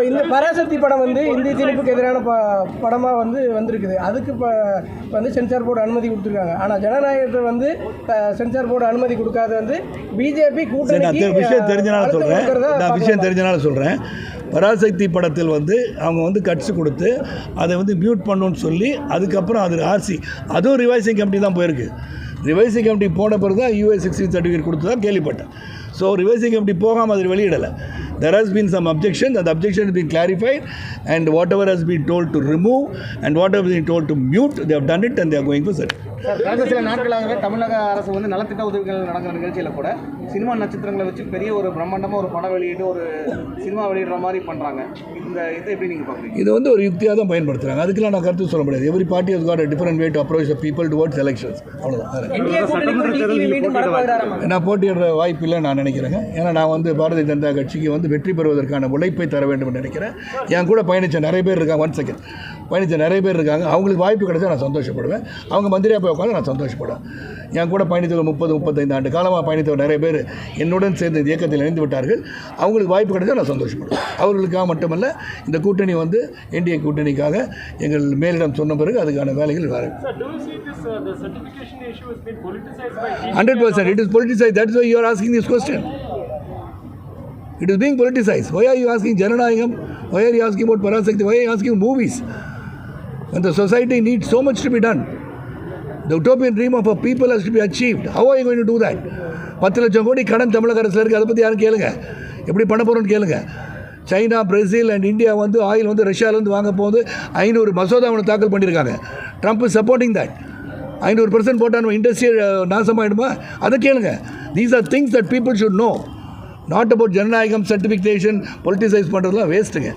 இந்த பராசக்தி படம் வந்து இந்திய திணிப்புக்கு எதிரான படமாக வந்திருக்குது. அதுக்கு இப்போ வந்து சென்சார் போர்டு அனுமதி கொடுத்துருக்காங்க. ஆனால் ஜனநாயகத்தை வந்து சென்சார் போர்டு அனுமதி கொடுக்காத பிஜேபி கூட்டணி விஷயம் தெரிஞ்சனால சொல்கிறேன். பராசக்தி படத்தில் அவங்க கட்சி கொடுத்து அதை மியூட் பண்ணணும்னு சொல்லி அதுக்கப்புறம் அது ஆர்சி அதுவும் ரிவைசிங் கமிட்டி தான் போயிருக்கு. ரிவைசிங் கமிட்டி போன பிறகு தான் US 16 சர்டிஃபிகேட் கொடுத்து தான் கேள்விப்பட்டேன். ஸோ ரிவைசிங் கமிட்டி போகாமல் அது வெளியிடலை. There has been some objection. That objection has been clarified, and whatever has been told to remove and whatever has been told to mute, they have done it and they are going for certificate. கடந்த சில நாட்களாகவே தமிழக அரசு நலத்திட்ட உதவிகள் நடக்கிற நிகழ்ச்சியில் கூட சினிமா நட்சத்திரங்களை வச்சு பெரிய ஒரு பிரம்மாண்டமாக ஒரு படம் வெளியிட்டு ஒரு சினிமா வெளியிடுற மாதிரி பண்ணுறாங்க. இதை எப்படி நீங்கள் பார்க்குறீங்க? இது ஒரு யுக்தியாக தான் பயன்படுத்துகிறாங்க. அதுக்கெல்லாம் நான் கருத்து சொல்ல முடியாது. Every party has got a different way to approach the people towards elections. அவ்வளோதான். நான் போட்டியிடுற வாய்ப்பு இல்லை நான் நினைக்கிறேங்க. ஏன்னா நான் பாரதிய ஜனதா கட்சிக்கு வெற்றி பெறுவதற்கான உழைப்பை தர வேண்டும் என்று நினைக்கிறேன். என் கூட பயணித்த நிறைய பேர் இருக்காங்க. அவங்களுக்கு வாய்ப்பு கிடைச்சா நான் சந்தோஷப்படுவேன். அவங்க மந்திரியாக போய் உட்காந்து நான் சந்தோஷப்படுவேன். என் கூட பயணித்தவர் 30-35 ஆண்டு காலமாக பயணித்தவர் நிறைய பேர் என்னுடன் சேர்ந்து இந்த இயக்கத்தில் இணைந்து விட்டார்கள். அவங்களுக்கு வாய்ப்பு கிடைச்சா நான் சந்தோஷப்படுவேன். அவர்களுக்காக மட்டுமல்ல, இந்த கூட்டணி NDA கூட்டணிக்காக எங்கள் மேலிடம் சொன்ன பிறகு அதுக்கான வேலைகள் வேறு. 100% it is politicized. That's why you are asking this question. It is being politicized. Why are you asking Jananayagam? Why are you asking about Parasakti? Why are you asking movies? When the society needs so much to be done. The utopian dream of a people has to be achieved. How are you going to do that? 10 லட்சம் கோடி கடன் தமிழக அரசில் இருக்குது. அதை பற்றி யாரும் கேளுங்க. எப்படி பண்ண போகிறோன்னு கேளுங்க. China, Brazil and India oil ரஷ்யாவிலேருந்து வாங்க போகுது. 500 மசோதா தாக்கல் பண்ணியிருக்காங்க. Trump is supporting that. 500% போட்டால் இண்டஸ்ட்ரியல் நாசமாயிடுமா? அதை கேளுங்க. These are things that people should know. Not about Jananayagam certification, politicized பண்ணுறதுலாம் வேஸ்ட்டுங்க.